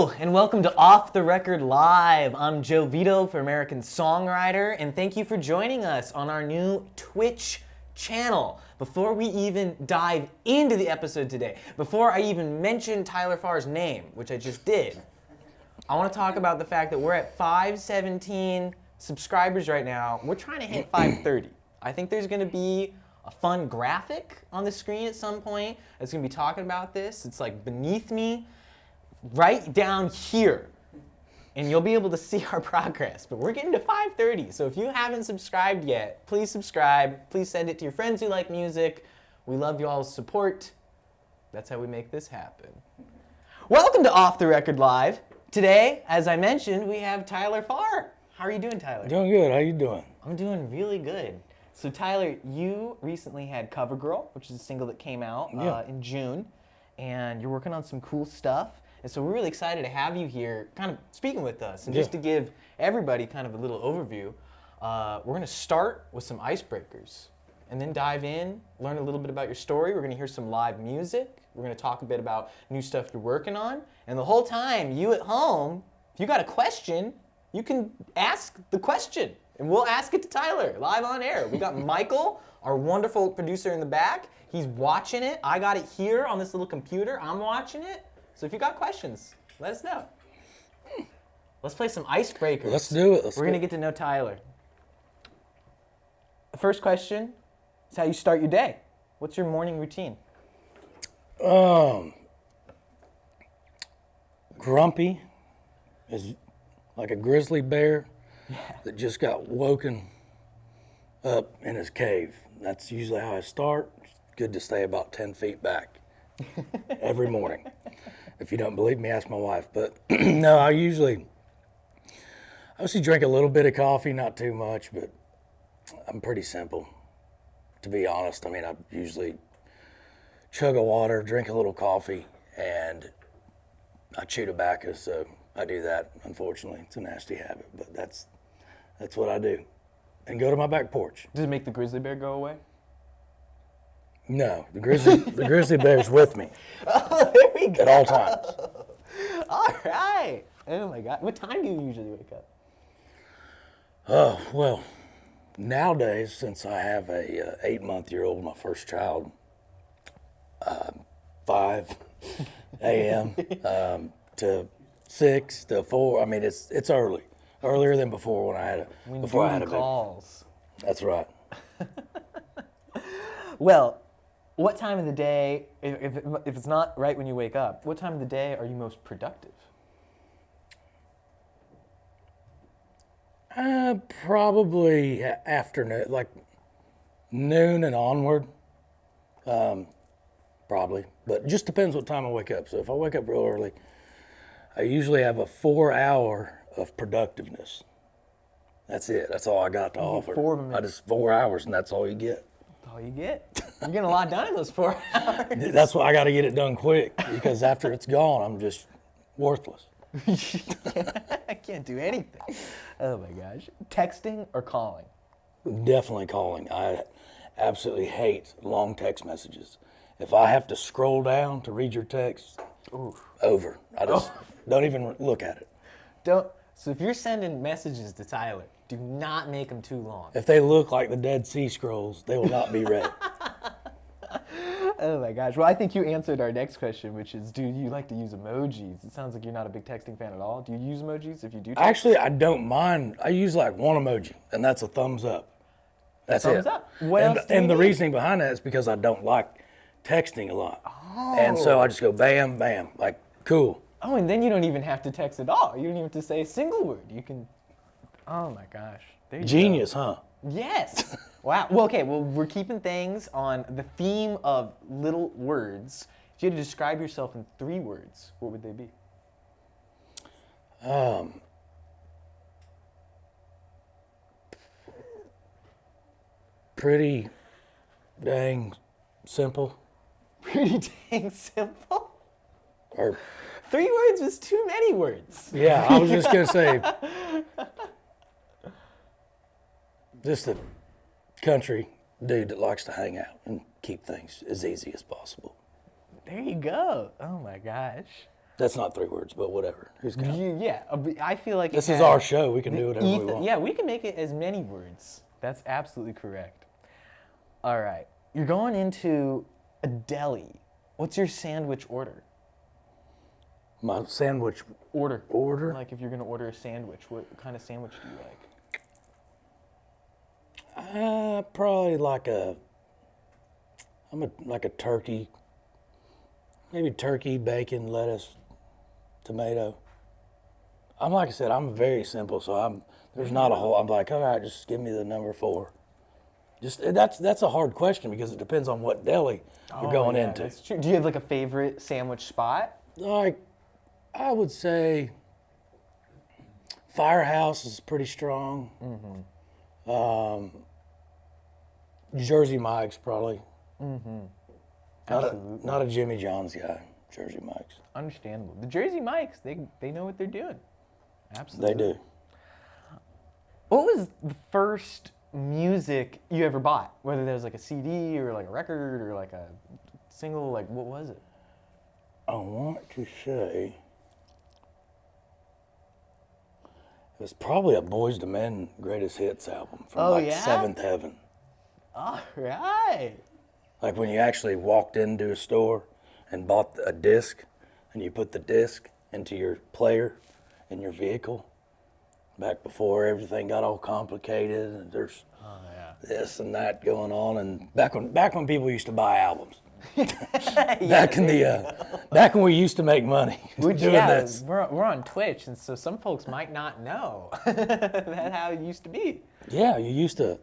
Hello, and welcome to Off the Record Live. I'm Vito for American Songwriter, and thank you for joining us on our new Twitch channel. Before we even dive into the episode today, before I even mention Tyler Farr's name, which I just did, I want to talk about the fact that we're at 517 subscribers right now. We're trying to hit 530. I think there's going to be a fun graphic on the screen at some point that's going to be talking about this. It's like beneath me, right down here, and you'll be able to see our progress. But we're getting to 530, so if you haven't subscribed yet, please subscribe. Please send it to your friends who like music. We love y'all's support. That's how we make this happen. Welcome to Off the Record Live. Today, as I mentioned, we have Tyler Farr. How are you doing, Tyler? Doing good. How you doing? I'm doing really good. So Tyler, you recently had Cover Girl, which is a single that came out in June, and you're working on some cool stuff. And so we're really excited to have you here kind of speaking with us. And just to give everybody kind of a little overview, we're going to start with some icebreakers and then dive in, learn a little bit about your story. We're going to hear some live music. We're going to talk a bit about new stuff you're working on. And the whole time, you at home, if you got a question, you can ask the question. And we'll ask it to Tyler live on air. We got Michael, our wonderful producer in the back. He's watching it. I got it here on this little computer. I'm watching it. So if you got questions, let us know. Let's play some icebreakers. Let's do it. We're going to get to know Tyler. The first question is how you start your day. What's your morning routine? Grumpy is like a grizzly bear that just got woken up in his cave. That's usually how I start. It's good to stay about 10 feet back every morning. If you don't believe me, ask my wife. But no, I usually drink a little bit of coffee, not too much, but I'm pretty simple, to be honest. I mean, I usually chug a water, drink a little coffee, and I chew tobacco, so I do that. Unfortunately, it's a nasty habit, but that's what I do. And go to my back porch. Does it make the grizzly bear go away? No, the grizzly bear's with me. Oh, there we go. At all times. All right. Oh my God. What time do you usually wake up? Oh, well, nowadays, since I have a 8-month-old, my first child, 5 a.m. To 6 to 4. I mean, it's early, earlier than before when I had a calls. baby. That's right. Well, what time of the day, if it's not right when you wake up, what time of the day are you most productive? Probably afternoon, like noon and onward. Probably, but it just depends what time I wake up. So if I wake up real early, I usually have a 4 hour of productiveness. That's it. That's all I got to offer. 4 of them. I just 4 hours, and that's all you get. All you get. You're getting a lot done in those 4 hours. That's why I got to get it done quick, because after it's gone, I'm just worthless. I can't do anything. Oh my gosh. Texting or calling? Definitely calling. I absolutely hate long text messages. If I have to scroll down to read your text, over. I just don't even look at it. So if you're sending messages to Tyler, do not make them too long. If they look like the Dead Sea Scrolls, they will not be read. Oh my gosh. Well, I think you answered our next question, which is, do you like to use emojis? It sounds like you're not a big texting fan at all. Do you use emojis if you do text? Actually, I don't mind. I use like one emoji, and that's a thumbs up. That's thumbs it. Up. What else do and you the need? reasoning behind that is because I don't like texting a lot. And so I just go bam, bam, like cool. Oh, and then you don't even have to text at all. You don't even have to say a single word. You can, oh my gosh. There you Genius, go. huh? Yes. Wow. Well, okay. Well, we're keeping things on the theme of little words. If you had to describe yourself in 3 words, what would they be? Pretty dang simple. Pretty dang simple. Or 3 words was too many words. yeah, I was just gonna say, just a country dude that likes to hang out and keep things as easy as possible. There you go. Oh my gosh. That's not 3 words, but whatever. Who's counting? Yeah, I feel like This is our show. We can do whatever we want. Yeah, we can make it as many words. That's absolutely correct. All right, you're going into a deli. What's your sandwich order? My sandwich Order. order? Like if you're gonna order a sandwich, what kind of sandwich do you like? Probably like like a turkey, maybe turkey, bacon, lettuce, tomato. Like I said, I'm very simple, so there's not a whole. I'm like, all right, just give me the number 4. That's a hard question because it depends on what deli you're going into. That's true. Do you have like a favorite sandwich spot? Like, I would say Firehouse is pretty strong. Jersey Mike's probably. Not a Jimmy John's guy. Jersey Mike's. Understandable. The Jersey Mikes, they know what they're doing. Absolutely. They do. What was the first music you ever bought? Whether there was like a CD or like a record or like a single, like what was it? I want to say it was probably a Boyz II Men Greatest Hits album from Seventh Heaven. All right. Like when you actually walked into a store and bought a disc and you put the disc into your player in your vehicle back before everything got all complicated and there's this and that going on, and back when people used to buy albums. Back when we used to make money doing this. We're on Twitch, and so some folks might not know that's how it used to be. Yeah, you used to,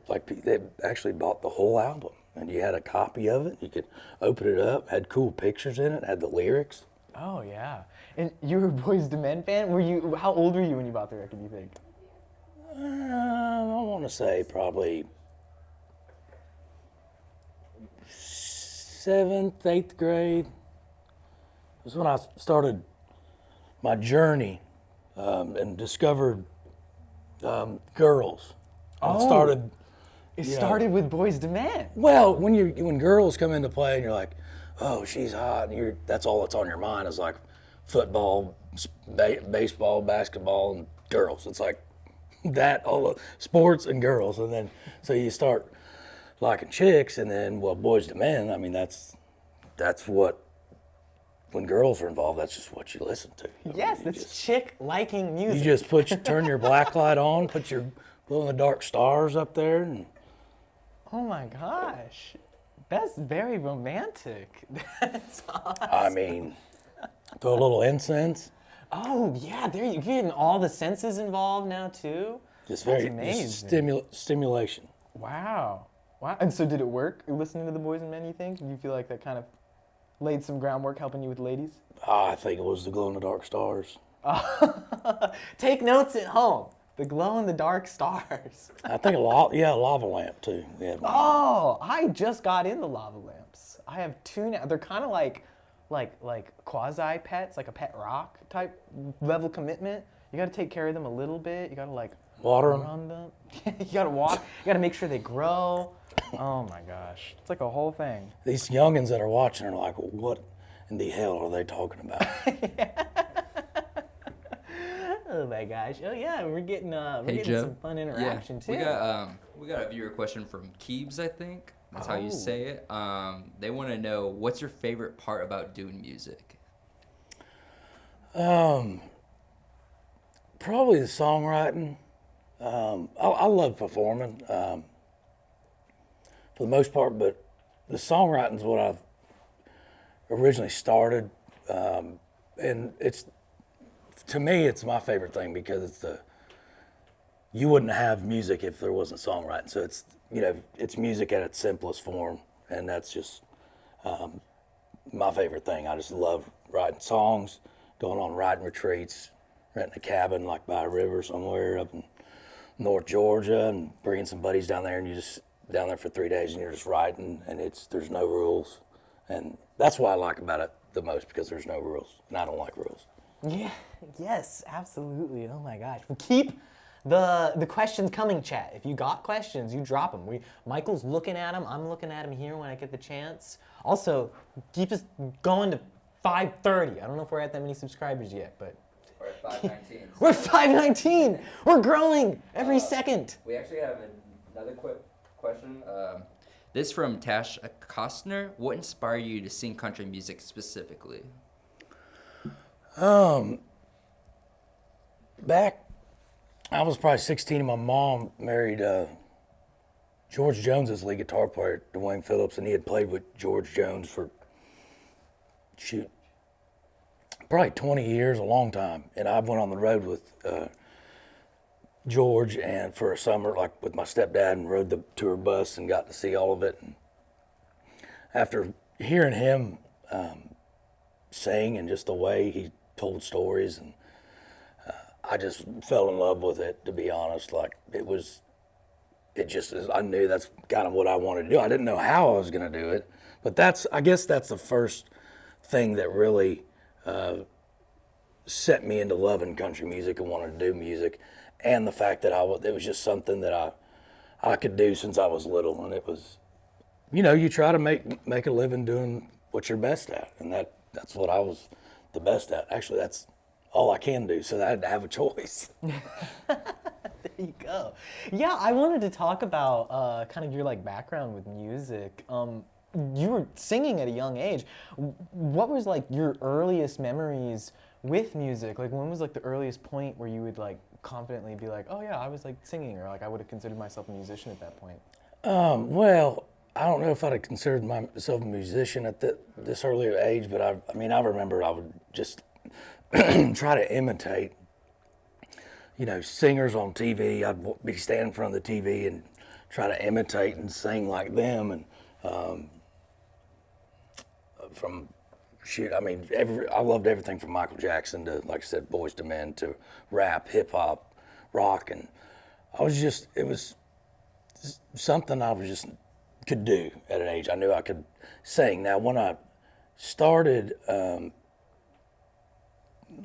they actually bought the whole album, and you had a copy of it. You could open it up, had cool pictures in it, had the lyrics. Oh, yeah. And you were a Boyz II Men fan? How old were you when you bought the record, do you think? I want to say probably 7th, 8th grade. It was when I started my journey and discovered girls. And It started with Boyz II Men. Well, when girls come into play and you're like, oh, she's hot, and that's all that's on your mind is like football, baseball, basketball, and girls. It's like that, all the sports and girls, and then so you start liking chicks, and then Boyz II Men. I mean, that's what, when girls are involved, that's just what you listen to. Yes, that's chick liking music. You just turn your black light on, put your glow in the dark stars up there, and oh my gosh, that's very romantic. That's awesome. I mean, throw a little incense. Oh yeah, you're getting all the senses involved now too. Just That's very amazing. stimulation. Wow. And so did it work? Listening to the Boyz II Men, you think? Do you feel like that kind of laid some groundwork helping you with ladies? I think it was the glow in the dark stars. Take notes at home. The glow in the dark stars. I think lava lamp too. Oh, I just got in the lava lamps. I have 2 now. They're kind of like quasi pets, like a pet rock type level commitment. You got to take care of them a little bit. You got to water them. You got to walk. You got to make sure they grow. Oh my gosh, it's like a whole thing. These youngins that are watching are like, what in the hell are they talking about? Oh my gosh. Oh yeah, we're getting some fun interaction too. We got a viewer question from Keebs, I think. That's how you say it. They want to know, what's your favorite part about doing music? Probably the songwriting. I love performing for the most part, but the songwriting is what I've originally started, and to me it's my favorite thing because you wouldn't have music if there wasn't songwriting. So it's music at its simplest form, and that's just my favorite thing. I just love writing songs, going on writing retreats, renting a cabin like by a river somewhere up in North Georgia, and bringing some buddies down there, and you just down there for 3 days, and you're just writing, and there's no rules, and that's what I like about it the most, because there's no rules, and I don't like rules. Yeah. Yes. Absolutely. Oh my gosh. Well, keep the questions coming, chat. If you got questions, you drop them. Michael's looking at them. I'm looking at them here when I get the chance. Also, keep us going to 530. I don't know if we're at that many subscribers yet, but We're at 519. we're 519. We're growing every second. We actually have another quick question. This from Tash Kostner. What inspired you to sing country music specifically? Back, I was probably 16 and my mom married George Jones's lead guitar player, Dwayne Phillips, and he had played with George Jones for, probably 20 years, a long time. And I went on the road with George and for a summer, like with my stepdad, and rode the tour bus and got to see all of it. And after hearing him sing and just the way he told stories, and I just fell in love with it, to be honest. Like I knew that's kind of what I wanted to do. I didn't know how I was going to do it, but I guess that's the first thing that really set me into loving country music and wanting to do music, and the fact that it was just something that I could do since I was little, and it was, you try to make a living doing what you're best at, and that's what I was the best at. Actually, that's all I can do, so I had to have a choice. There you go. Yeah, I wanted to talk about kind of your background with music. You were singing at a young age. What was your earliest memories with music? When was the earliest point where you would confidently be oh yeah, I was singing, or I would have considered myself a musician at that point? Well, I don't know if I'd have considered myself a musician at this earlier age, but I remember I would just try to imitate, singers on TV. I'd be standing in front of the TV and try to imitate and sing like them. And I loved everything from Michael Jackson to, like I said, Boyz II Men, to rap, hip hop, rock, and it was something I could do at an age. I knew I could sing. Now, when I started,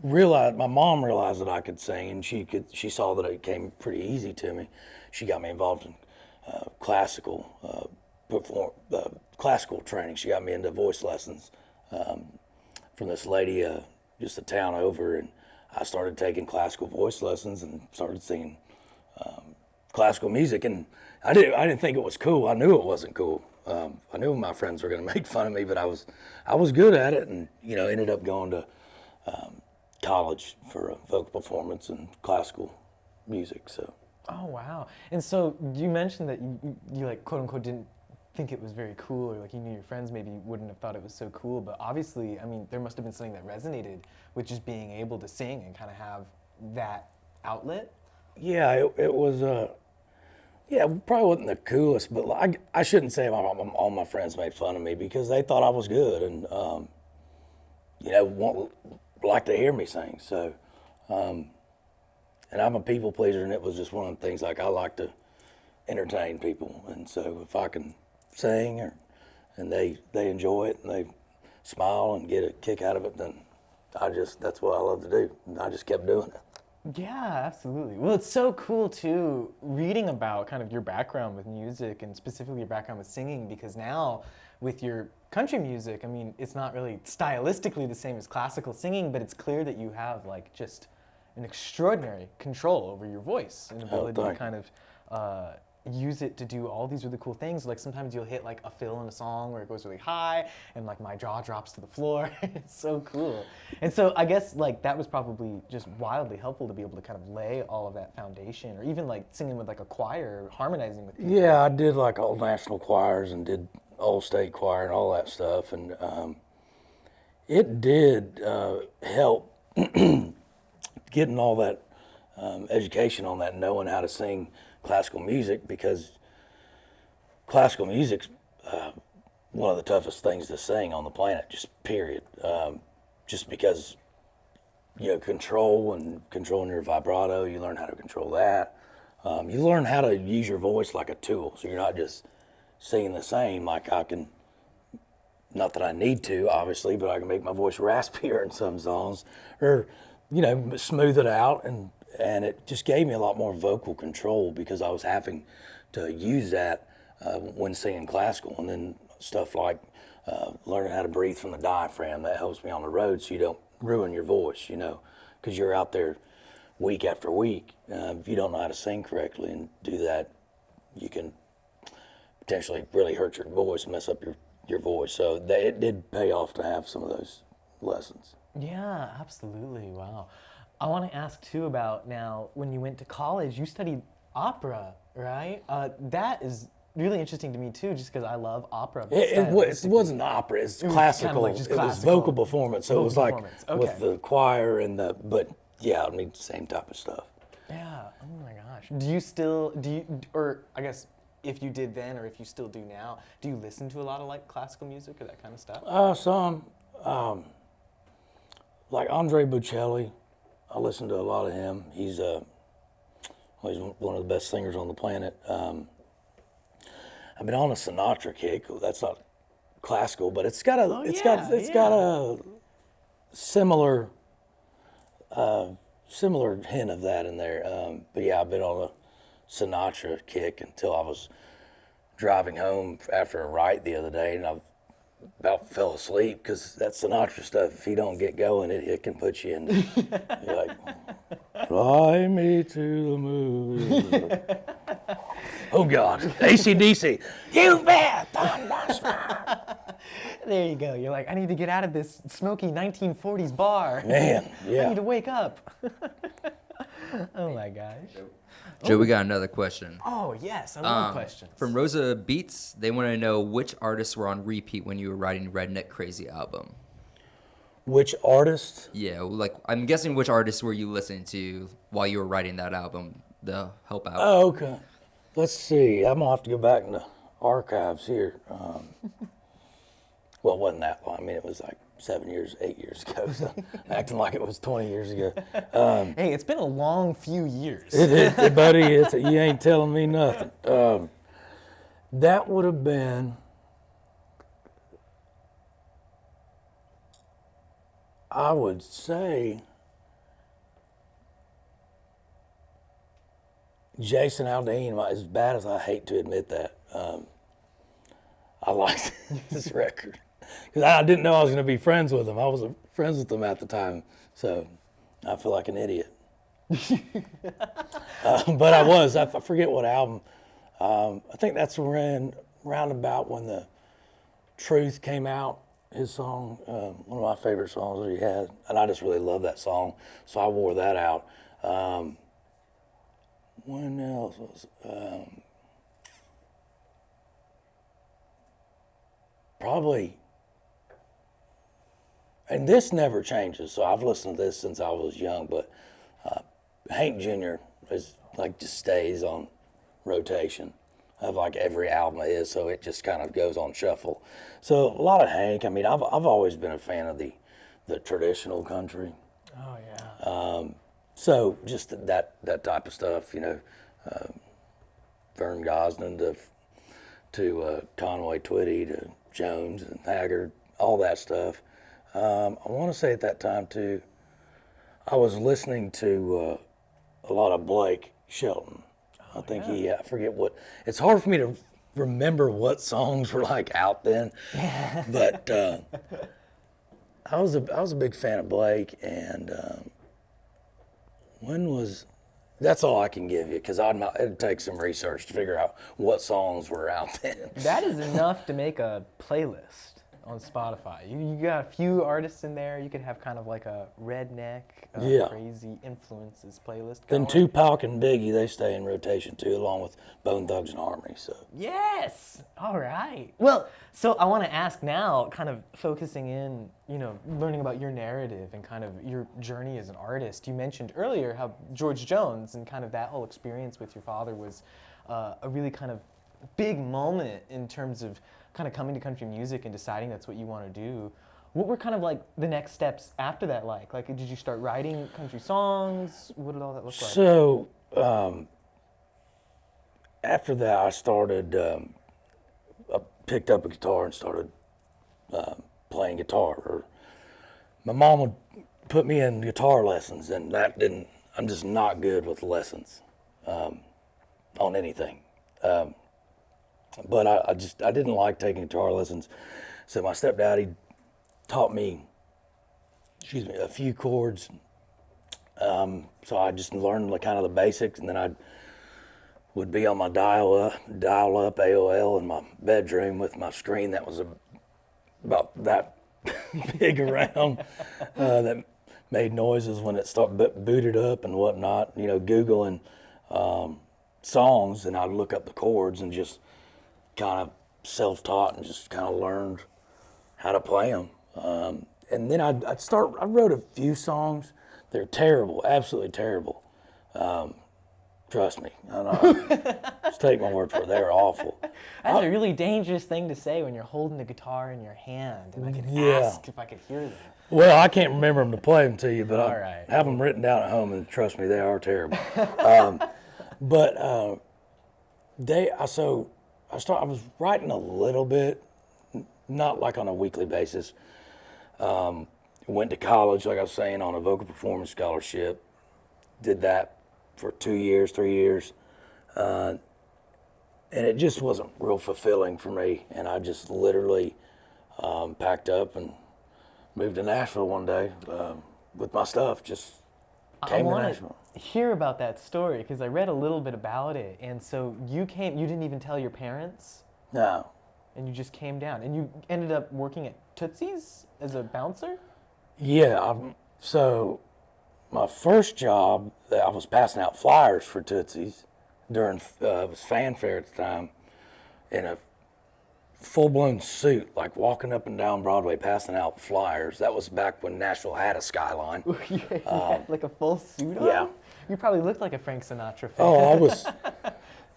my mom realized that I could sing, and she saw that it came pretty easy to me. She got me involved in classical training. She got me into voice lessons from this lady just a town over, and I started taking classical voice lessons and started singing classical music. And I didn't think it was cool. I knew it wasn't cool. I knew my friends were going to make fun of me, but I was good at it, and ended up going to college for vocal performance and classical music. So. Oh wow! And so you mentioned that you quote unquote didn't think it was very cool, or you knew your friends maybe wouldn't have thought it was so cool. But obviously, there must have been something that resonated with just being able to sing and kind of have that outlet. Yeah, it was. Probably wasn't the coolest, but I shouldn't say all my friends made fun of me, because they thought I was good and like to hear me sing. So, and I'm a people pleaser, and it was just one of the things I like to entertain people, and so if I can sing and they enjoy it and they smile and get a kick out of it, then that's what I love to do. And I just kept doing it. Yeah, absolutely. Well, it's so cool too, reading about kind of your background with music, and specifically your background with singing, because now with your country music, it's not really stylistically the same as classical singing, but it's clear that you have just an extraordinary control over your voice and ability to kind of use it to do all these really cool things. Sometimes you'll hit a fill in a song where it goes really high and my jaw drops to the floor. It's so cool. And so I guess that was probably just wildly helpful to be able to kind of lay all of that foundation, or even singing with a choir, or harmonizing with people. Yeah, I did all national choirs and did all state choir and all that stuff, and it did help getting all that education on that, knowing how to sing classical music, because classical music's one of the toughest things to sing on the planet, just period. Just because controlling your vibrato, you learn how to control that. You learn how to use your voice like a tool, so you're not just singing the same. I can, not that I need to, obviously, but I can make my voice raspier in some songs, or smooth it out, and it just gave me a lot more vocal control, because I was having to use that when singing classical. And then stuff like learning how to breathe from the diaphragm. That helps me on the road so you don't ruin your voice, you know, because you're out there week after week. If you don't know how to sing correctly and do that, you can potentially really hurt your voice, mess up your voice. So it did pay off to have some of those lessons. Yeah, absolutely. Wow. I want to ask too about now when you went to college, you studied opera, right? That is really interesting to me too, just because I love opera. It wasn't opera. It's classical. Kind of like it was vocal performance. So it was like with the choir and but yeah, I mean, same type of stuff. Yeah. Oh my gosh. Or I guess if you did then, or if you still do now, do you listen to a lot of like classical music or that kind of stuff? Some, like Andre Bocelli. I listen to a lot of him. He's one of the best singers on the planet. I've been on a Sinatra kick. That's not classical, but it's got a similar hint of that in there. But yeah, I've been on a Sinatra kick until I was driving home after a write the other day, and I about fell asleep because that Sinatra stuff, if you don't get going, it can put you in. You're like, fly me to the moon. Oh God, AC/DC. You bet. There you go. You're like, I need to get out of this smoky 1940s bar. Man, yeah. I need to wake up. Oh my gosh. Joe, we got another question. Oh yes, I love questions. From Rosa Beats, they want to know which artists were on repeat when you were writing Redneck Crazy album. Which artist? Yeah, like I'm guessing which artists were you listening to while you were writing that album to help out? Oh, okay. Let's see. I'm gonna have to go back in the archives here. Well, it wasn't that long. I mean, it was like 8 years ago. So acting like it was 20 years ago. Hey, it's been a long few years. Buddy, you ain't telling me nothing. That would have been, I would say, Jason Aldean. As bad as I hate to admit that, I liked this record. Because I didn't know I was going to be friends with him. I was friends with him at the time, so I feel like an idiot. But I was. I forget what album. I think that's round about when the Truth came out. His song, one of my favorite songs that he had, and I just really love that song, so I wore that out. When else was? Probably. And this never changes, so I've listened to this since I was young, but Hank Jr. is like just stays on rotation of like every album it is, so it just kind of goes on shuffle. So a lot of Hank. I mean, I've always been a fan of the traditional country. Oh yeah. So just that type of stuff, you know, Vern Gosdin to Conway Twitty to Jones and Haggard, all that stuff. I want to say at that time too, I was listening to a lot of Blake Shelton. I think I forget what. It's hard for me to remember what songs were like out then, but I was a big fan of Blake, and that's all I can give you, because it'd take some research to figure out what songs were out then. That is enough to make a playlist on Spotify. You got a few artists in there. You could have kind of like a redneck, crazy influences playlist. Then Tupac and Biggie, they stay in rotation too, along with Bone Thugs and Harmony. So yes, all right. Well, so I want to ask now, kind of focusing in, you know, learning about your narrative and kind of your journey as an artist. You mentioned earlier how George Jones and kind of that whole experience with your father was a really kind of big moment in terms of kind of coming to country music and deciding that's what you want to do. What were kind of like the next steps after that like? Like, did you start writing country songs? What did all that look like? So, after that, I started, I picked up a guitar and started playing guitar. My mom would put me in guitar lessons, and I'm just not good with lessons on anything. But I didn't like taking guitar lessons. So my stepdad, he taught me, a few chords. So I just learned kind of the basics, and then I would be on my dial up AOL in my bedroom with my screen that was about that big around, that made noises when it booted up and whatnot. Googling songs, and I'd look up the chords and just kind of self-taught and just kind of learned how to play them. And then I wrote a few songs. They're terrible, absolutely terrible. Trust me. I know. Just take my word for it. They're awful. That's a really dangerous thing to say when you're holding the guitar in your hand. And I could ask if I could hear them. Well, I can't remember them to play them to you, but All I right. have them written down at home, and trust me, they are terrible. I was writing a little bit, not like on a weekly basis. Went to college, like I was saying, on a vocal performance scholarship. Did that for 3 years. And it just wasn't real fulfilling for me. And I just literally packed up and moved to Nashville one day with my stuff. Just came to Nashville. Hear about that story because I read a little bit about it. And so you didn't even tell your parents? No. And you just came down. And you ended up working at Tootsie's as a bouncer? Yeah. So my first job, I was passing out flyers for Tootsie's during, it was fanfare at the time, in a full-blown suit, like walking up and down Broadway passing out flyers. That was back when Nashville had a skyline. Like a full suit on? Yeah. You probably looked like a Frank Sinatra fan. Oh,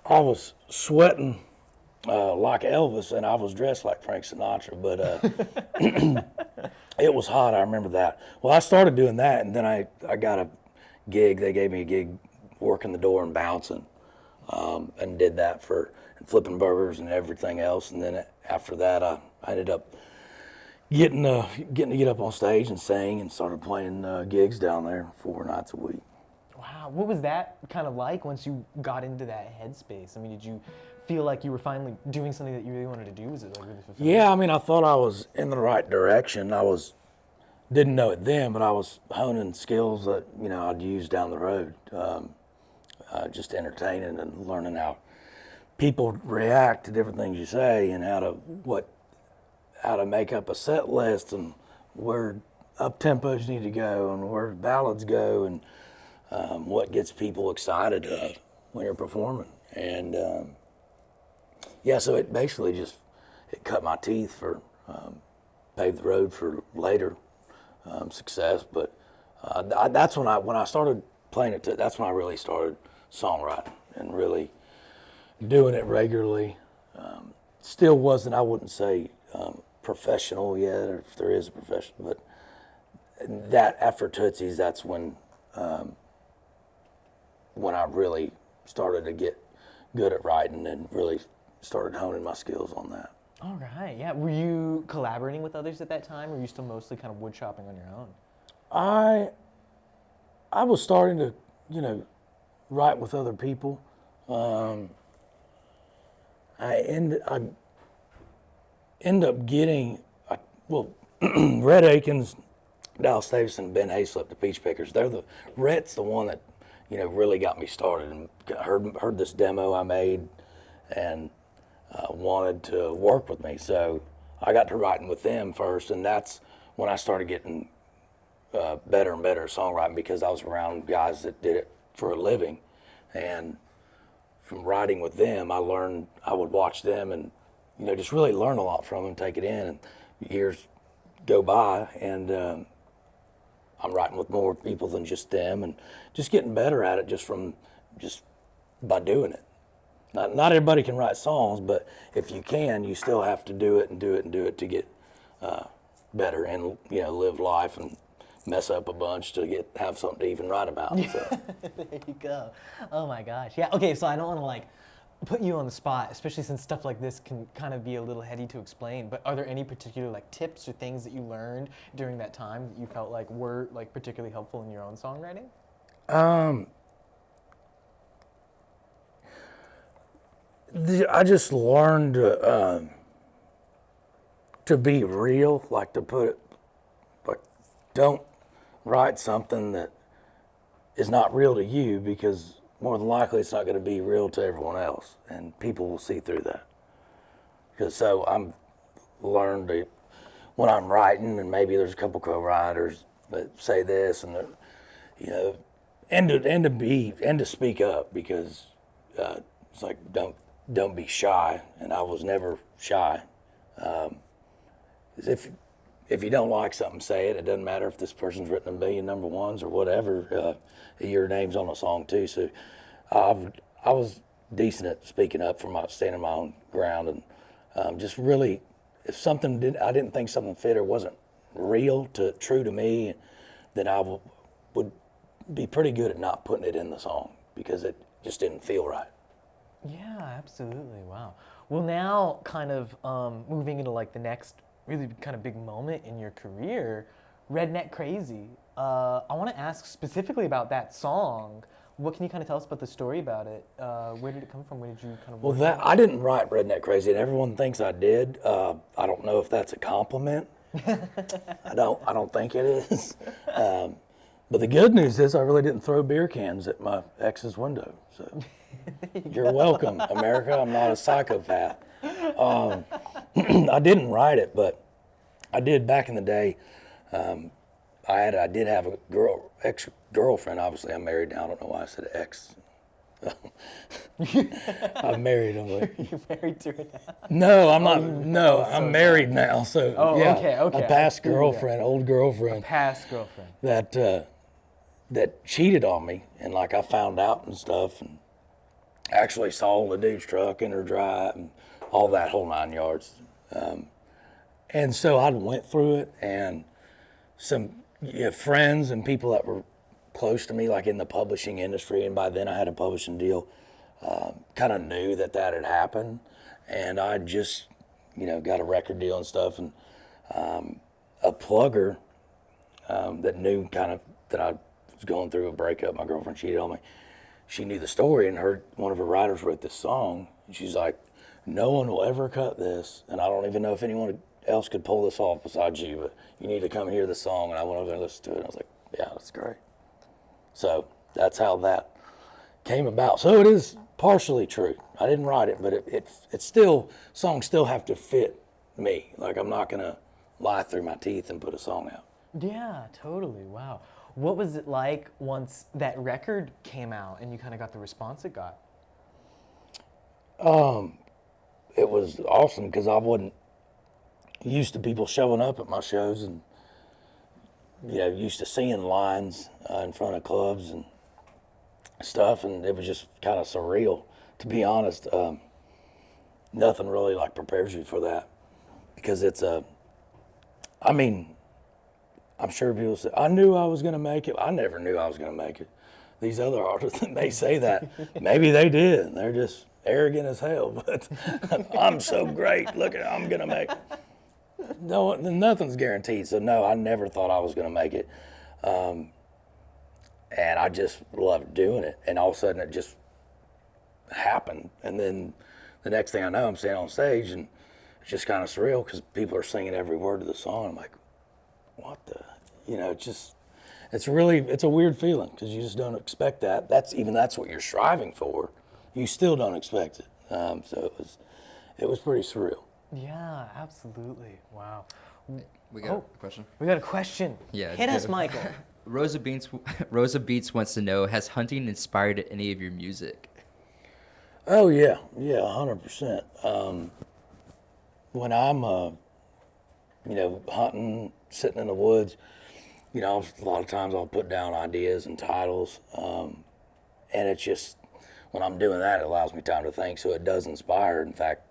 I was sweating like Elvis, and I was dressed like Frank Sinatra, but it was hot, I remember that. Well, I started doing that, and then I got a gig. They gave me a gig working the door and bouncing, and did that and flipping burgers and everything else. And then after that, I ended up getting to get up on stage and sing, and started playing gigs down there 4 nights a week. Wow, what was that kind of like once you got into that headspace? I mean, did you feel like you were finally doing something that you really wanted to do? Was it like really fulfilling? Yeah, I mean, I thought I was in the right direction. Didn't know it then, but I was honing skills that I'd use down the road, just entertaining and learning how people react to different things you say, and how to make up a set list, and where up tempos need to go, and where ballads go, and what gets people excited when you're performing. And so it basically it cut my teeth for, paved the road for later success. But that's when I started playing it. That's when I really started songwriting and really doing it regularly. Still wasn't, I wouldn't say professional yet, or if there is a profession, but that after Tootsie's, that's when I really started to get good at writing and really started honing my skills on that. All right, yeah. Were you collaborating with others at that time, or were you still mostly kind of wood shopping on your own? I was starting to, write with other people. I end up getting, Red Akins, Dallas Davis, and Ben Hayslip, the Peach Pickers. Rhett's the one that, really got me started, and heard this demo I made, and wanted to work with me. So I got to writing with them first, and that's when I started getting better and better at songwriting, because I was around guys that did it for a living. And from writing with them, I would watch them and, just really learn a lot from them, take it in, and years go by, and I'm writing with more people than just them, and just getting better at it just by doing it. Not everybody can write songs, but if you can, you still have to do it and do it and do it to get better, and live life and mess up a bunch to have something to even write about. So. There you go. Oh my gosh. Yeah. Okay. So I don't want to put you on the spot, especially since stuff like this can kind of be a little heady to explain. But are there any particular tips or things that you learned during that time that you felt like were particularly helpful in your own songwriting? I just learned to be real, like to put it, like don't write something that is not real to you, because more than likely it's not going to be real to everyone else, and people will see through that. Because so I'm learned to, when I'm writing, and maybe there's a couple co-writers that say this, and you know, and to speak up, because it's like don't be shy, and I was never shy. If you don't like something, say it. It doesn't matter if this person's written a million number ones or whatever. Your name's on a song too. So I was decent at speaking up for standing my own ground, and just really, if something I didn't think something fit or wasn't true to me, then I would be pretty good at not putting it in the song, because it just didn't feel right. Yeah, absolutely. Wow. Well, now kind of moving into like the next really kind of big moment in your career, Redneck Crazy. I want to ask specifically about that song. What can you kind of tell us about the story about it? Where did it come from? Where did you kind of? Well, I didn't write Redneck Crazy, and everyone thinks I did. I don't know if that's a compliment. I don't think it is. But the good news is I really didn't throw beer cans at my ex's window. So you're welcome, America. I'm not a psychopath. I didn't write it, but I did back in the day. I did have a ex-girlfriend. Obviously, I'm married now. I don't know why I said ex. I'm married. I'm like, You're married to it now? no, I'm not. No, I'm married now. So yeah, okay. a past girlfriend, old girlfriend, Past girlfriend. that cheated on me, and like I found out and stuff, and actually saw the dude's truck in her drive and all that whole 9 yards. And so I went through it, and some friends and people that were close to me, like in the publishing industry, and by then I had a publishing deal, kind of knew that had happened. And I just, got a record deal and stuff, and a plugger that knew kind of that I was going through a breakup, my girlfriend cheated on me. She knew the story and heard one of her writers wrote this song, and she's like, no one will ever cut this, and I don't even know if anyone else could pull this off besides you, but you need to come hear the song. And I went over there and listened to it, and I was like, yeah, that's great. So that's how that came about. So it is partially true. I didn't write it, but it's still, songs still have to fit me. Like, I'm not gonna lie through my teeth and put a song out. Yeah, totally. Wow. What was it like once that record came out and you kind of got the response it got? It was awesome, because I wasn't used to people showing up at my shows, and used to seeing lines in front of clubs and stuff, and it was just kind of surreal, to be honest. Nothing really like prepares you for that, because it's I'm sure people say, I knew I was going to make it. I never knew I was going to make it. These other artists, they say that. Maybe they did. They're just arrogant as hell, but I'm so great. Look at I'm going to make it. No, nothing's guaranteed. So no, I never thought I was going to make it. And I just loved doing it. And all of a sudden it just happened. And then the next thing I know, I'm standing on stage, and it's just kind of surreal, because people are singing every word of the song. I'm like, what the, it's a weird feeling, because you just don't expect that. That's what you're striving for. You still don't expect it. So it was pretty surreal. Yeah, absolutely. Wow. We got a question? We got a question. Yeah. Hit us, Michael. Rosa Beats wants to know, has hunting inspired any of your music? Oh, yeah. Yeah, 100%. When I'm, hunting, sitting in the woods, a lot of times I'll put down ideas and titles. And it's just, when I'm doing that, it allows me time to think. So it does inspire. In fact,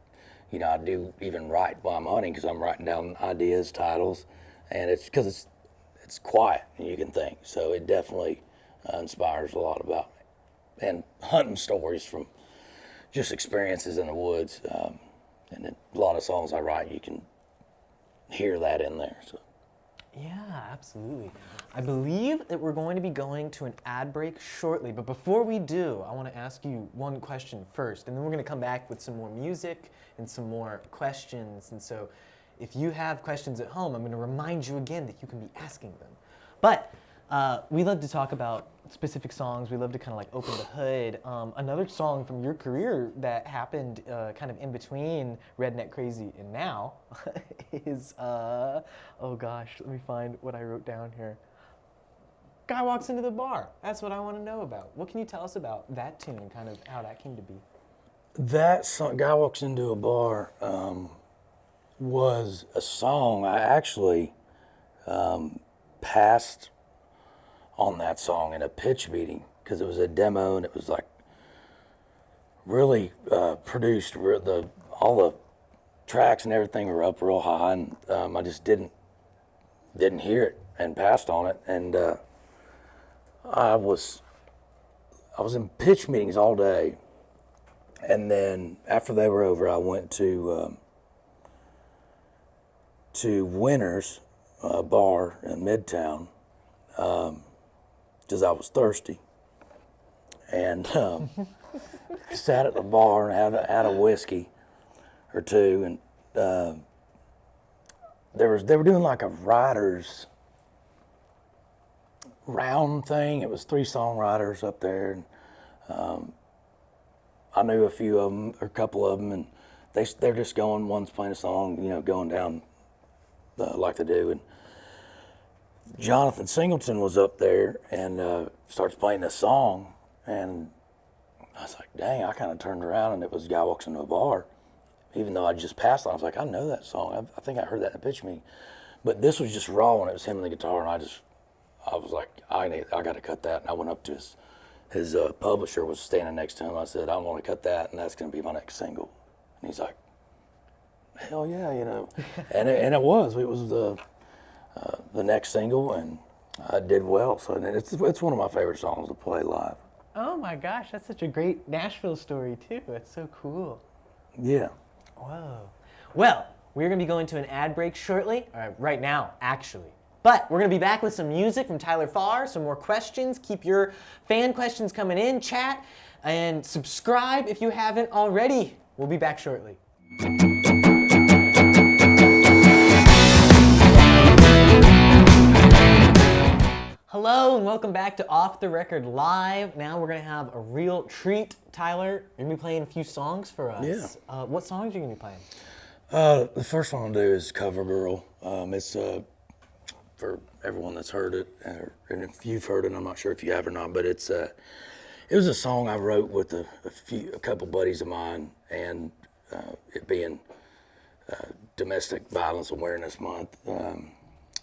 I do even write while I'm hunting, because I'm writing down ideas, titles, and it's because it's quiet and you can think. So it definitely inspires a lot about me. And hunting stories from just experiences in the woods. And a lot of songs I write, you can hear that in there. So. Yeah, absolutely. I believe that we're going to be going to an ad break shortly, but before we do, I want to ask you one question first, and then we're going to come back with some more music and some more questions. And so if you have questions at home, I'm going to remind you again that you can be asking them. But we love to talk about specific songs. We love to kind of like open the hood. Another song from your career that happened kind of in between Redneck Crazy and now is, oh gosh, let me find what I wrote down here. Guy Walks Into the Bar. That's what I want to know about. What can you tell us about that tune and kind of how that came to be? That song, Guy Walks Into a Bar, was a song I actually passed on that song in a pitch meeting because it was a demo and it was like really produced. All the tracks and everything were up real high, and I just didn't hear it and passed on it. And I was in pitch meetings all day, and then after they were over, I went to Winter's bar in Midtown. Because I was thirsty, and sat at the bar and had a whiskey or two, and they were doing like a writers round thing. It was 3 songwriters up there, and I knew a few of them, or a couple of them, and they're just going. One's playing a song, going down like they do, and Jonathan Singleton was up there and starts playing this song, and I was like, dang, I kind of turned around and it was Guy Walks Into a Bar. Even though I just passed it, I was like, I know that song. I think I heard that in a pitch meeting. But this was just raw, and it was him and the guitar, and I was like, I got to cut that. And I went up to his publisher was standing next to him. I said, I want to cut that, and that's going to be my next single. And he's like, hell yeah, and it was the next single, and I did well. So it's one of my favorite songs to play live. Oh my gosh, that's such a great Nashville story too. That's so cool. Yeah. Whoa. Well, we're going to be going to an ad break shortly, right now, actually. But we're going to be back with some music from Tyler Farr, some more questions. Keep your fan questions coming in, chat, and subscribe if you haven't already. We'll be back shortly. Hello and welcome back to Off the Record Live. Now we're going to have a real treat. Tyler, you're going to be playing a few songs for us. Yeah. What songs are you going to be playing? The first one I'll do is Cover Girl. It's for everyone that's heard it, and if you've heard it, I'm not sure if you have or not, but it was a song I wrote with a couple buddies of mine, and it being Domestic Violence Awareness Month.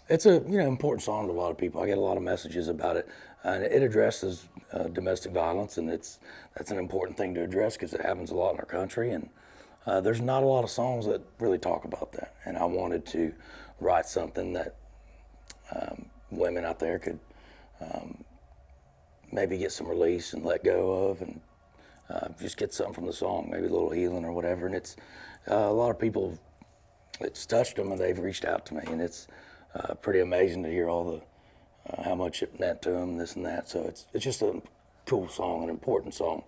It's a important song to a lot of people. I get a lot of messages about it, and it addresses domestic violence, and that's an important thing to address because it happens a lot in our country, and there's not a lot of songs that really talk about that. And I wanted to write something that women out there could maybe get some release and let go of, and just get something from the song, maybe a little healing or whatever. And it's a lot of people, it's touched them, and they've reached out to me, and it's pretty amazing to hear all the how much it meant to them, this and that. So it's just a cool song, an important song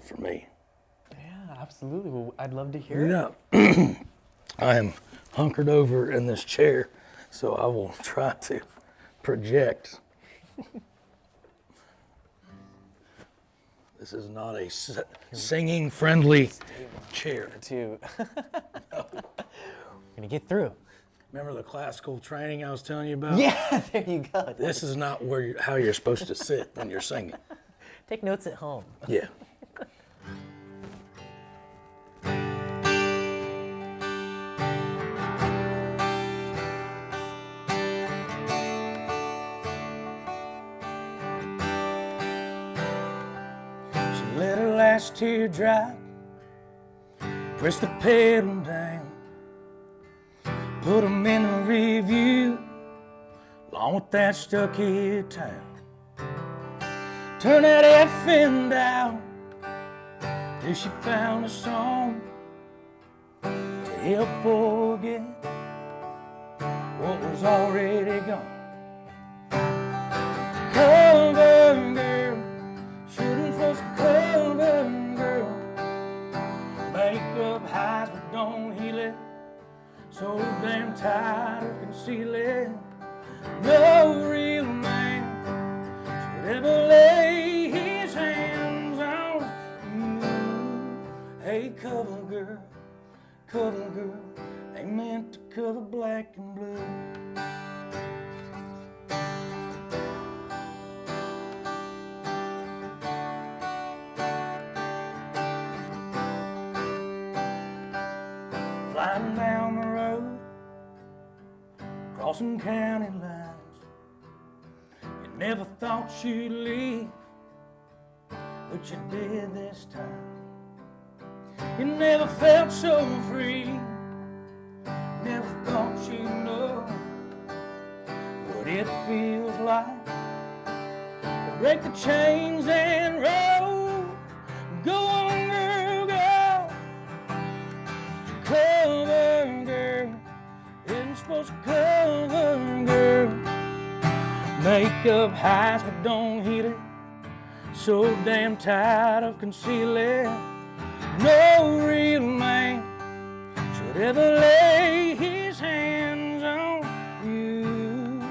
for me. Yeah, absolutely. Well, I'd love to hear it. Yeah. I am hunkered over in this chair, so I will try to project. This is not a singing-friendly chair. We're gonna get through. Remember the classical training I was telling you about? Yeah, there you go. This is not how you're supposed to sit when you're singing. Take notes at home. Yeah. She let her last tear drop, pressed the pedal down, put 'em in a review, along with that stuck here town. Turn that FM down till she found a song to help forget what was already gone. Cover girl, shouldn't trust a cover girl. Makeup hides but don't heal it. So damn tired of concealing. No real man should ever lay his hands on you. Hey, cover girl, ain't meant to cover black and blue. Flying down the road, crossing county lines. You never thought you'd leave, but you did this time. You never felt so free, never thought you'd know what it feels like to break the chains and roll. Go on, girl, go. Cover girl, isn't supposed to cover girl. Makeup hides but don't heal it. So damn tired of concealing. No real man should ever lay his hands on you.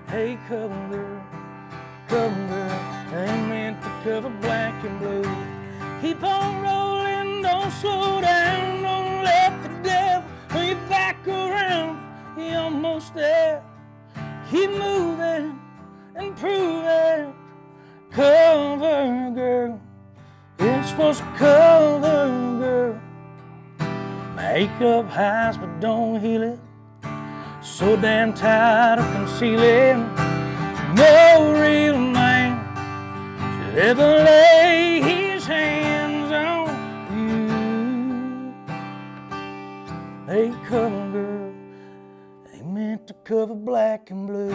Hey, cover girl, ain't meant to cover black and blue. Keep on rolling, don't slow down, don't let the devil pull you back around. You're almost there. Keep moving and prove it. Cover girl, it's supposed to cover girl. Makeup hides but don't heal it. So damn tired of concealing. No real man should ever lay his hands on you. Hey, cover girl, ain't meant to cover black and blue.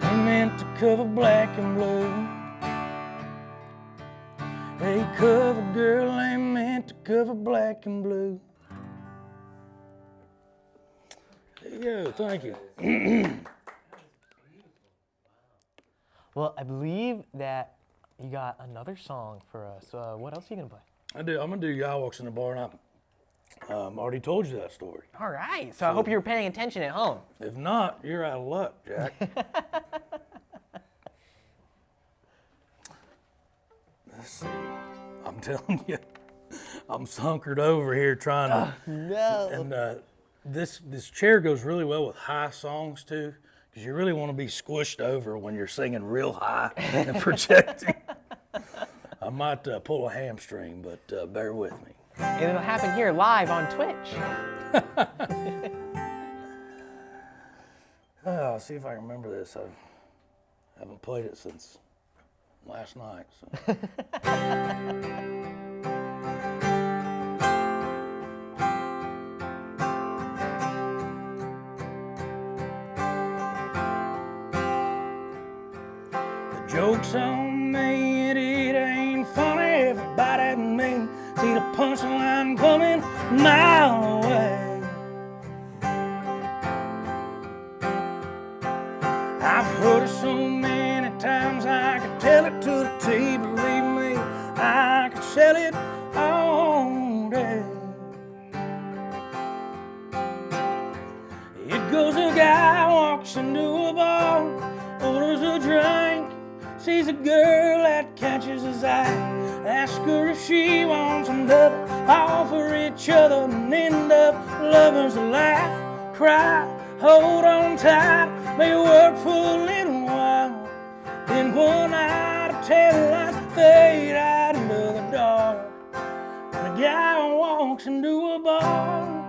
Ain't meant to cover black and blue. Hey, cover girl, ain't meant to cover black and blue. There you go, thank you. Well, I believe that you got another song for us. What else are you gonna play? I'm gonna do Guy Walks in the Bar, and I already told you that story. All right. So I hope you were paying attention at home. If not, you're out of luck, Jack. Let's see. I'm telling you, I'm sunkered over here trying to. No. And this chair goes really well with high songs too, because you really want to be squished over when you're singing real high and projecting. I might pull a hamstring, but bear with me. And it'll happen here live on Twitch. I'll see if I can remember this. I haven't played it since last night. So. The joke's on me, and it ain't funny. Everybody at me see the punchline coming my way. I've heard it so many times I could tell it to the T. Believe me, I could sell it all day. It goes, a guy walks into a bar, orders a drink, sees a girl that catches his eye, asks her if she wants another, offer each other and end up lovers. Laugh, cry, hold on tight, may work for a little while, then one out of 10 lights fade out into the dark, and the guy walks into a bar.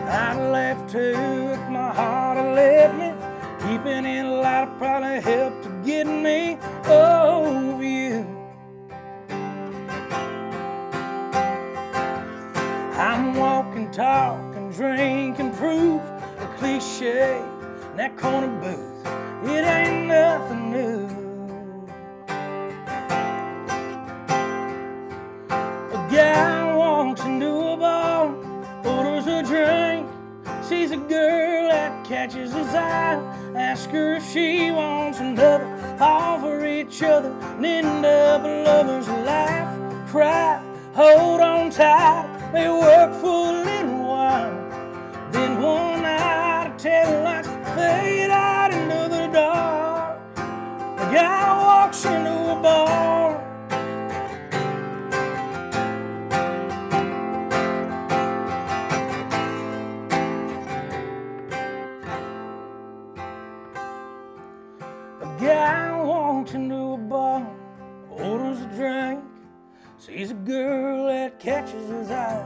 I left too if my heart had let me, keeping it light probably helped to get me over you. I'm walking, talking, drinking, proof a cliche in that corner booth. It ain't nothing new. catches his eye. Ask her if she wants another, fall for each other, and end up lovers. Laugh, cry, hold on tight. They work for a little while. Then one night, a tail lights fade out into the dark. A guy walks into a bar. A guy walks into a bar, orders a drink, sees a girl that catches his eye.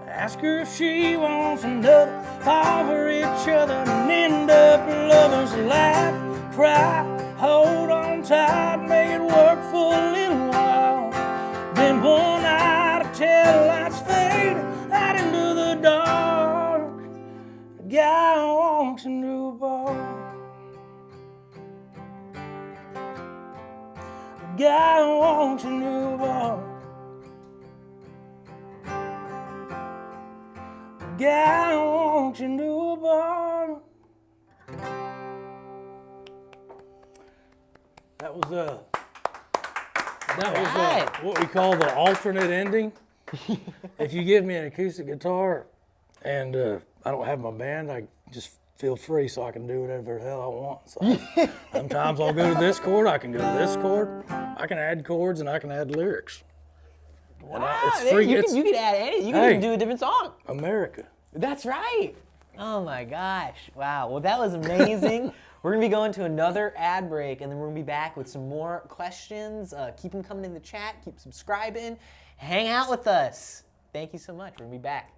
Ask her if she wants another, fall for each other, and end up lovers. Laugh, cry, hold on tight, make it work for a little while. Then one night, a tail lights fade out into the dark. A guy walks into a bar. A guy walks into a bar. A guy walks into a bar. That was what we call the alternate ending. If you give me an acoustic guitar and I don't have my band, I just feel free so I can do whatever the hell I want. So sometimes I'll go to this chord, I can go to this chord, I can add chords and I can add lyrics. Wow, it's free. You can add any. You can even do a different song. America. That's right. Oh my gosh. Wow. Well, that was amazing. We're going to be going to another ad break, and then we're going to be back with some more questions. Keep them coming in the chat. Keep subscribing. Hang out with us. Thank you so much. We're going to be back.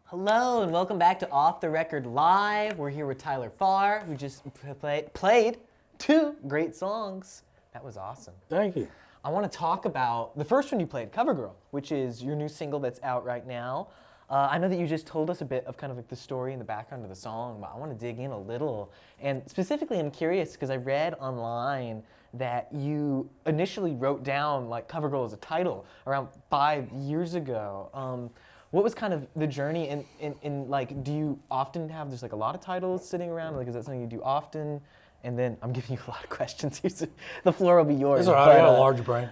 Hello, and welcome back to Off the Record Live. We're here with Tyler Farr, who just played 2 great songs. That was awesome. Thank you. I want to talk about the first one you played, Cover Girl, which is your new single that's out right now. I know that you just told us a bit of kind of like the story and the background of the song, but I want to dig in a little. And specifically, I'm curious because I read online that you initially wrote down like Cover Girl as a title around 5 years ago. What was kind of the journey in like, do you often have, there's like a lot of titles sitting around? Like, is that something you do often? And then I'm giving you a lot of questions here, so the floor will be yours. That's all right, I got a large brain.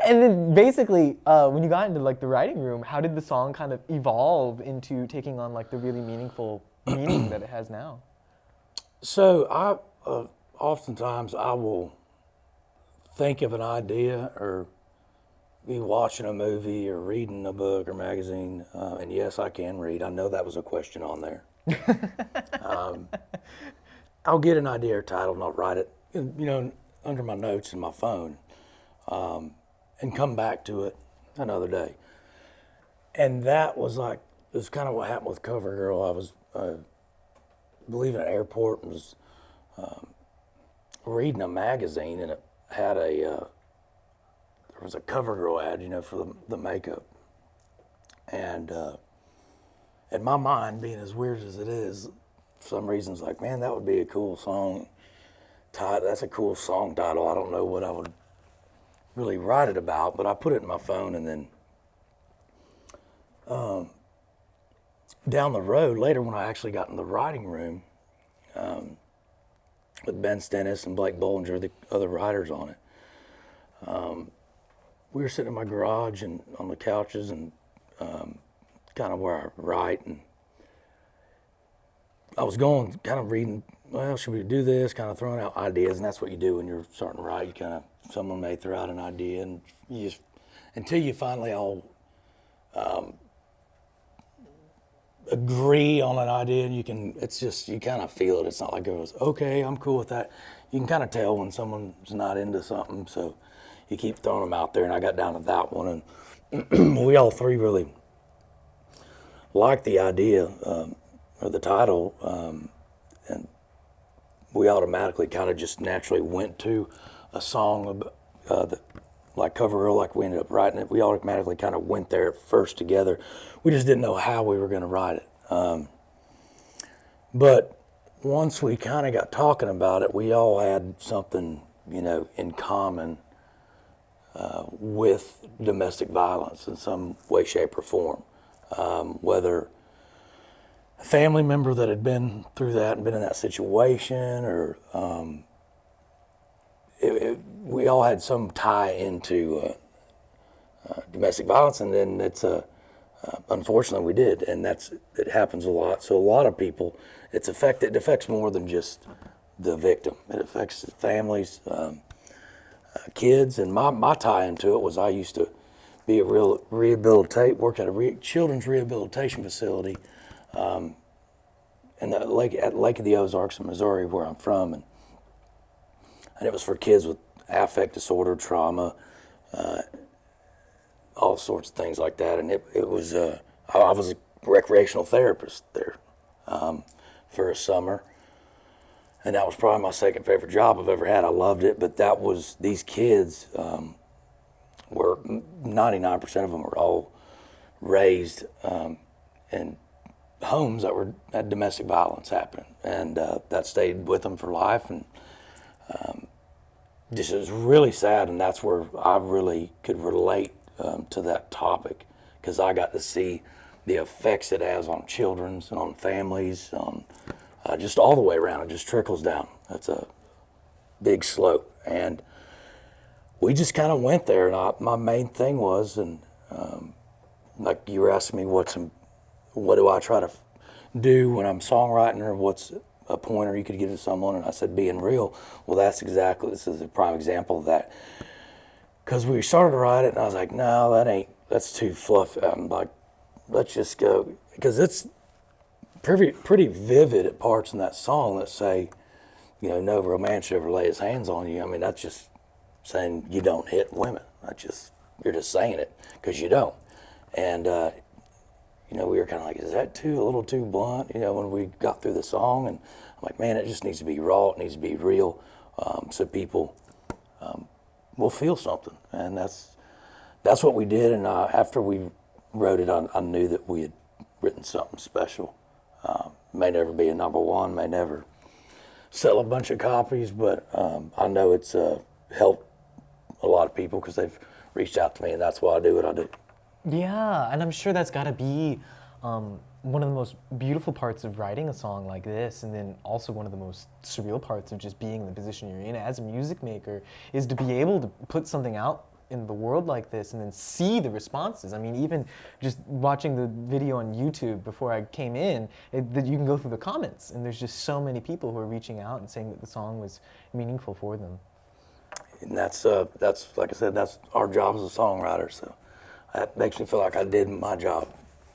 And then basically, when you got into like the writing room, how did the song kind of evolve into taking on like the really meaningful meaning that it has now? So oftentimes I will think of an idea or be watching a movie or reading a book or magazine, and yes, I can read. I know that was a question on there. I'll get an idea or title and I'll write it, under my notes in my phone, and come back to it another day. And that was like, it was kind of what happened with Cover Girl. I was, I believe, in an airport and was reading a magazine, and it had there was a Cover Girl ad, for the makeup. And in my mind, being as weird as it is, for some reason, it's like, man, that would be a cool song title. That's a cool song title. I don't know what I would really write it about, but I put it in my phone, and then down the road, later when I actually got in the writing room with Ben Stennis and Blake Bollinger, the other writers on it, we were sitting in my garage and on the couches and kind of where I write, and I was going, kind of reading, well, should we do this, kind of throwing out ideas, and that's what you do when you're starting to write. You kind of, someone may throw out an idea, and you just, until you finally all agree on an idea, and you can, it's just, you kind of feel it. It's not like it goes, okay, I'm cool with that. You can kind of tell when someone's not into something, so you keep throwing them out there, and I got down to that one, and we all three really liked the idea, or the title, and we automatically kind of just naturally went to a song like Cover Girl, like we ended up writing it. We automatically kind of went there at first together. We just didn't know how we were going to write it. But once we kind of got talking about it, we all had something, in common with domestic violence in some way, shape, or form. Whether a family member that had been through that and been in that situation, or we all had some tie into domestic violence, and then unfortunately we did, and it happens a lot. So a lot of people, it affects more than just the victim. It affects families, kids, and my tie into it was I used to be a work at a children's rehabilitation facility at Lake of the Ozarks in Missouri, where I'm from, and it was for kids with affect disorder, trauma, all sorts of things like that. And it was I was a recreational therapist there for a summer, and that was probably my second favorite job I've ever had. I loved it, but these kids were 99% of them were all raised in homes that had domestic violence happening, and that stayed with them for life, and just it was really sad. And that's where I really could relate to that topic, because I got to see the effects it has on children and on families, on just all the way around. It just trickles down. That's a big slope, and we just kind of went there. And my main thing was, and like you were asking me, what do I try to do when I'm songwriting, or what's a pointer you could give to someone? And I said, being real. Well, this is a prime example of that. Because we started to write it, and I was like, no, that's too fluffy. I'm like, let's just go. Because it's pretty vivid at parts in that song that say, no romance should ever lay his hands on you. I mean, that's just saying you don't hit women. You're just saying it because you don't. And, we were kind of like, is that a little too blunt? When we got through the song, and I'm like, man, it just needs to be raw. It needs to be real, so people will feel something. And that's what we did. And after we wrote it, I knew that we had written something special. May never be a number one, may never sell a bunch of copies, but I know it's helped a lot of people because they've reached out to me, and that's why I do what I do. Yeah, and I'm sure that's got to be one of the most beautiful parts of writing a song like this, and then also one of the most surreal parts of just being in the position you're in as a music maker, is to be able to put something out in the world like this and then see the responses. I mean, even just watching the video on YouTube before I came in, that you can go through the comments, and there's just so many people who are reaching out and saying that the song was meaningful for them. And that's like I said, that's our job as a songwriter. So that makes me feel like I did my job.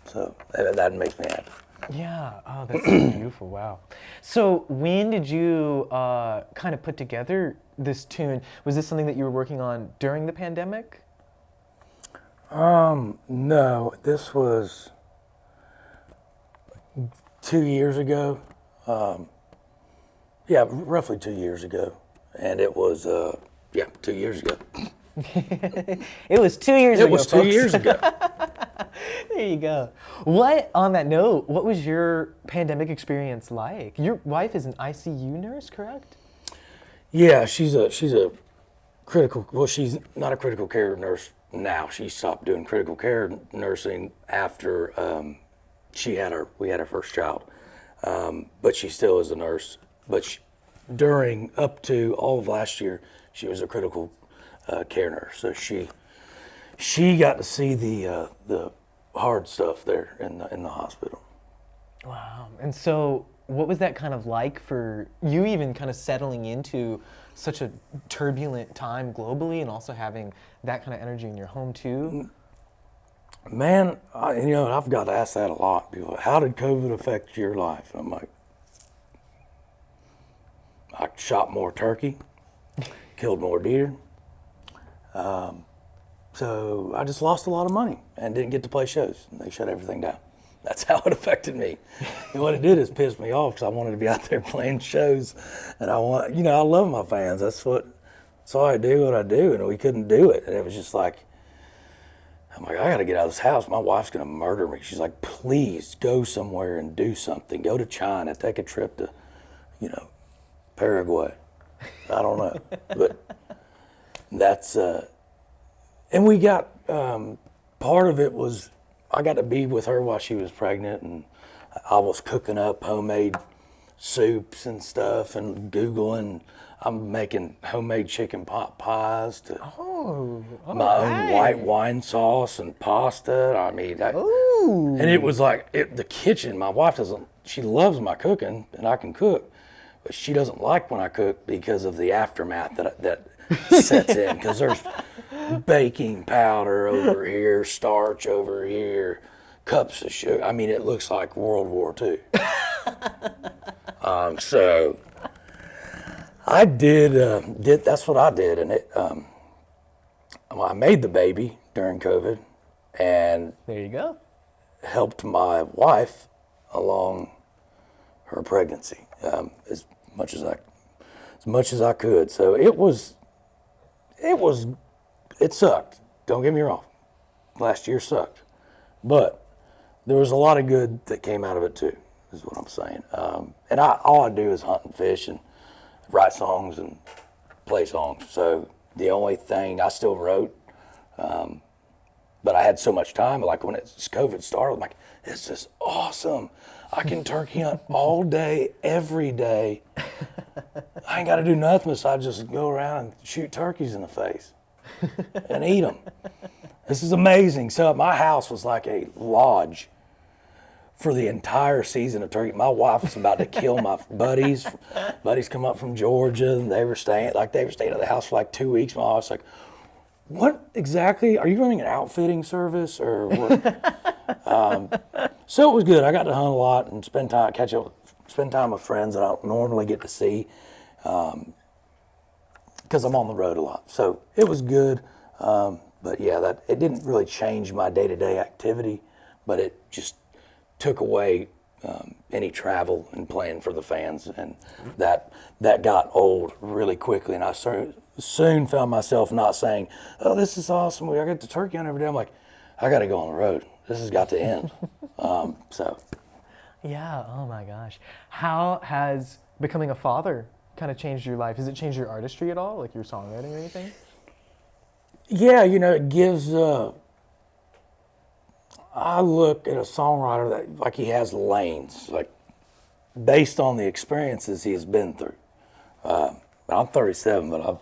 So that makes me happy. Yeah, oh, that's so beautiful, wow. So when did you kind of put together this tune? Was this something that you were working on during the pandemic? No, this was 2 years ago. Yeah, roughly 2 years ago. And it was, 2 years ago. It was 2 years ago, It was 2 years ago. There you go. On that note, what was your pandemic experience like? Your wife is an ICU nurse, correct? Yeah, she's a critical, well, she's not a critical care nurse now. She stopped doing critical care nursing after we had our first child. But she still is a nurse. But during up to all of last year, she was a critical care nurse. So she got to see the hard stuff there in the hospital. Wow. And so what was that kind of like for you, even kind of settling into such a turbulent time globally, and also having that kind of energy in your home too? Man, I've got asked that a lot. People, how did COVID affect your life? I'm like, I shot more turkey, killed more deer. So I just lost a lot of money and didn't get to play shows. And they shut everything down. That's how it affected me. And what it did is piss me off, because I wanted to be out there playing shows, and I love my fans. That's why I do what I do, and we couldn't do it. And it was just like, I'm like, I got to get out of this house. My wife's going to murder me. She's like, please go somewhere and do something. Go to China, take a trip to Paraguay. I don't know, but that's and we got part of it was I got to be with her while she was pregnant, and I was cooking up homemade soups and stuff and Googling. I'm making homemade chicken pot pies to my own white wine sauce and pasta. I mean, and it was like the kitchen. My wife she loves my cooking, and I can cook, but she doesn't like when I cook because of the aftermath that sets in. Because there's baking powder over here, starch over here, cups of sugar. I mean, it looks like World War II. So I did that's what I did, and I made the baby during COVID, and There you go. helped my wife along her pregnancy as much as I could. So it sucked. Don't get me wrong. Last year sucked, but there was a lot of good that came out of it too, is what I'm saying. And all I do is hunt and fish and write songs and play songs. So the only thing I still wrote, but I had so much time. Like when COVID started, I'm like, this is awesome. I can turkey hunt all day, every day. I ain't got to do nothing besides just go around and shoot turkeys in the face and eat them. This is amazing. So my house was like a lodge for the entire season of turkey. My wife was about to kill my buddies. Buddies come up from Georgia, and they were staying at the house for like 2 weeks. My wife was like, what exactly? Are you running an outfitting service or what? So it was good. I got to hunt a lot and spend time with friends that I don't normally get to see because I'm on the road a lot. So it was good. But yeah, it didn't really change my day-to-day activity, but it just took away any travel and playing for the fans, and that got old really quickly. And I soon found myself not saying, "Oh, this is awesome. I get to turkey hunt every day." I'm like, I got to go on the road. This has got to end. So. Yeah, oh my gosh. How has becoming a father kind of changed your life? Has it changed your artistry at all, like your songwriting or anything? Yeah, it gives, I look at a songwriter that like he has lanes, like based on the experiences he has been through. I'm 37, but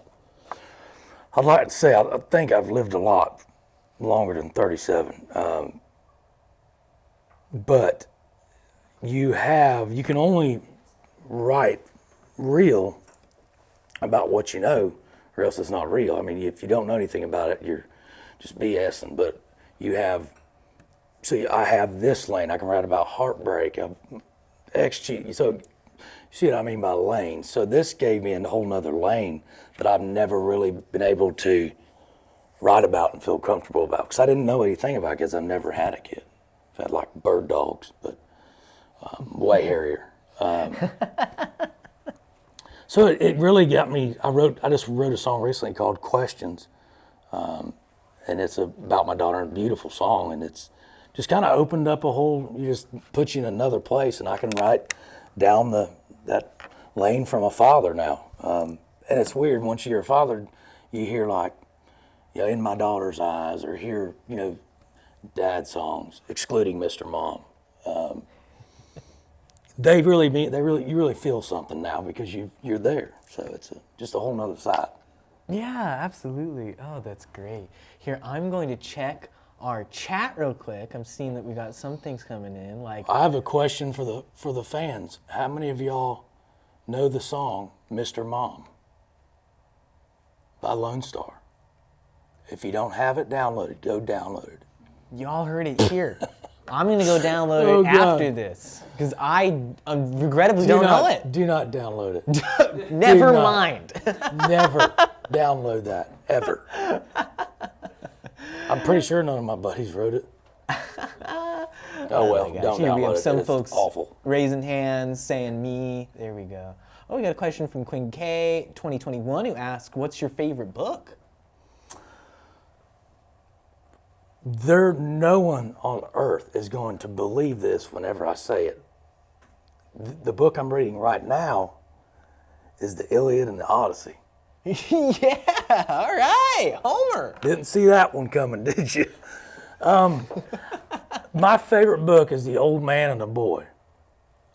I'd like to say, I think I've lived a lot longer than 37. But you can only write real about what you know, or else it's not real. I mean, if you don't know anything about it, you're just BSing. But I have this lane. I can write about heartbreak, ex-cheat. So you see what I mean by lane. So this gave me a whole nother lane that I've never really been able to write about and feel comfortable about, because I didn't know anything about it because I've never had a kid. I've had like bird dogs, but way hairier. So it really got me. I just wrote a song recently called Questions, and it's about my daughter, a beautiful song, and it's just kind of opened up you just put you in another place, and I can write down that lane from a father now. And it's weird, once you're a father, you hear like, in my daughter's eyes, or hear, dad songs, excluding Mr. Mom. You really feel something now because you're there. So it's just a whole nother side. Yeah, absolutely. Oh, that's great. Here, I'm going to check our chat real quick. I'm seeing that we got some things coming in. Like, I have a question for the fans. How many of y'all know the song Mr. Mom by Lone Star? If you don't have it downloaded, go download it. y'all heard it here. I'm going to go download it after this because I regrettably don't know it. Do not download it. Never mind. Never download that, ever. I'm pretty sure none of my buddies wrote it. Oh well, don't Here we download have it. some It's folks awful. raising hands, saying me. There we go. Oh, we got a question from Quinn K 2021 who asked, "What's your favorite book?" No one on earth is going to believe this whenever I say it. The book I'm reading right now is the Iliad and the Odyssey. Yeah, all right, Homer. Didn't see that one coming, did you? My favorite book is The Old Man and the Boy.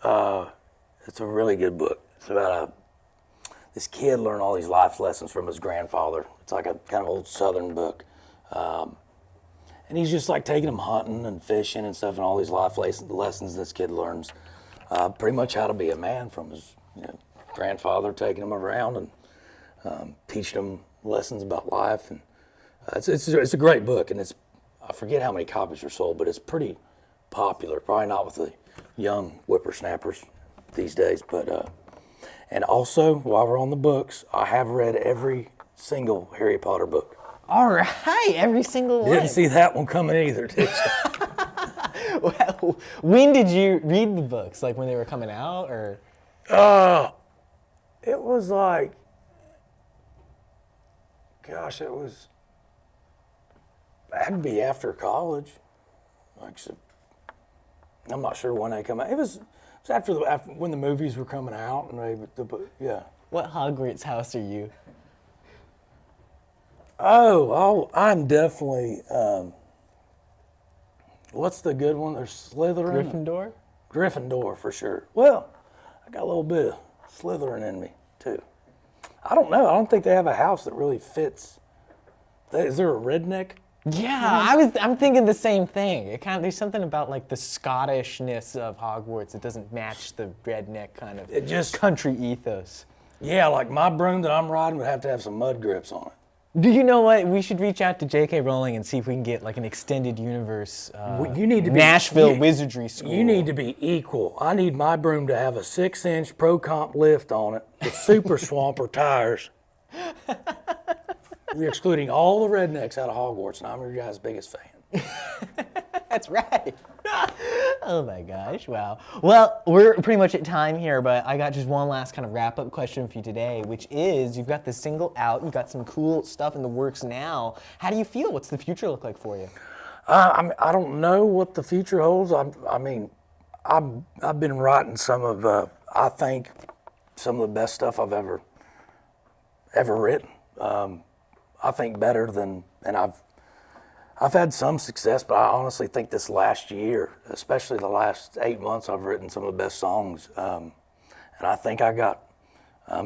It's a really good book. It's about this kid learned all these life lessons from his grandfather. It's like a kind of old Southern book. And he's just like taking them hunting and fishing and stuff, and all these life lessons this kid learns. Pretty much how to be a man from his grandfather, taking him around and teaching him lessons about life. And it's a great book, and I forget how many copies are sold, but it's pretty popular. Probably not with the young whippersnappers these days, but and also while we're on the books, I have read every single Harry Potter book. All right, every single one. Didn't see that one coming either, did you? Well, when did you read the books? Like when they were coming out, or? It was like, gosh, it had to be after college. Like, so, I'm not sure when they come out. It was after when the movies were coming out, and yeah. What Hogwarts house are you? I'm definitely. What's the good one? There's Slytherin. Gryffindor? Gryffindor for sure. Well, I got a little bit of Slytherin in me too. I don't know. I don't think they have a house that really fits. Is there a redneck? Yeah, I'm thinking the same thing. There's something about like the Scottishness of Hogwarts. It doesn't match the redneck kind of country ethos. Yeah, like my broom that I'm riding would have to have some mud grips on it. Do you know what? We should reach out to J.K. Rowling and see if we can get like an extended universe. You need to be Nashville Wizardry School. You need to be equal. I need my broom to have a 6-inch Pro Comp lift on it with super swamper tires. We're excluding all the rednecks out of Hogwarts, and I'm your guys' biggest fan. That's right. Oh my gosh, wow. Well, we're pretty much at time here, but I got just one last kind of wrap-up question for you today, which is, you've got this single out, you've got some cool stuff in the works now. How do you feel? What's the future look like for you? I don't know what the future holds. I've been writing some of, I think, some of the best stuff I've ever written. I think better than, and I've had some success, but I honestly think this last year, especially the last 8 months, I've written some of the best songs. And I think I got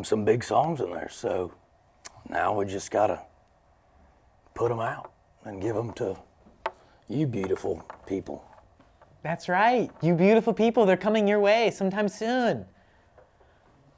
some big songs in there. So now we just got to put them out and give them to you beautiful people. That's right. You beautiful people, they're coming your way sometime soon.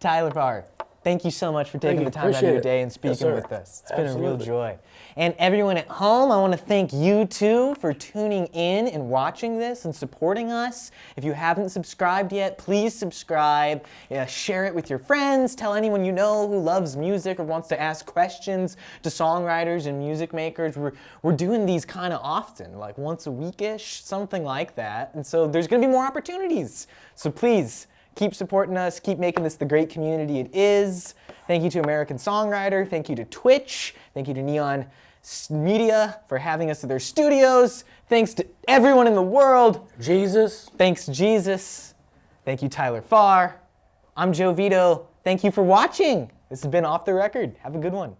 Tyler Farr, thank you so much for taking the time out of your day and speaking with us. It's been a real joy. And everyone at home, I want to thank you too for tuning in and watching this and supporting us. If you haven't subscribed yet, please subscribe. Share it with your friends. Tell anyone you know who loves music or wants to ask questions to songwriters and music makers. We're doing these kind of often, like once a week-ish, something like that. And so there's going to be more opportunities. So please, keep supporting us. Keep making this the great community it is. Thank you to American Songwriter. Thank you to Twitch. Thank you to Neon Media for having us at their studios. Thanks to everyone in the world. Jesus. Thanks, Jesus. Thank you, Tyler Farr. I'm Joe Vito. Thank you for watching. This has been Off the Record. Have a good one.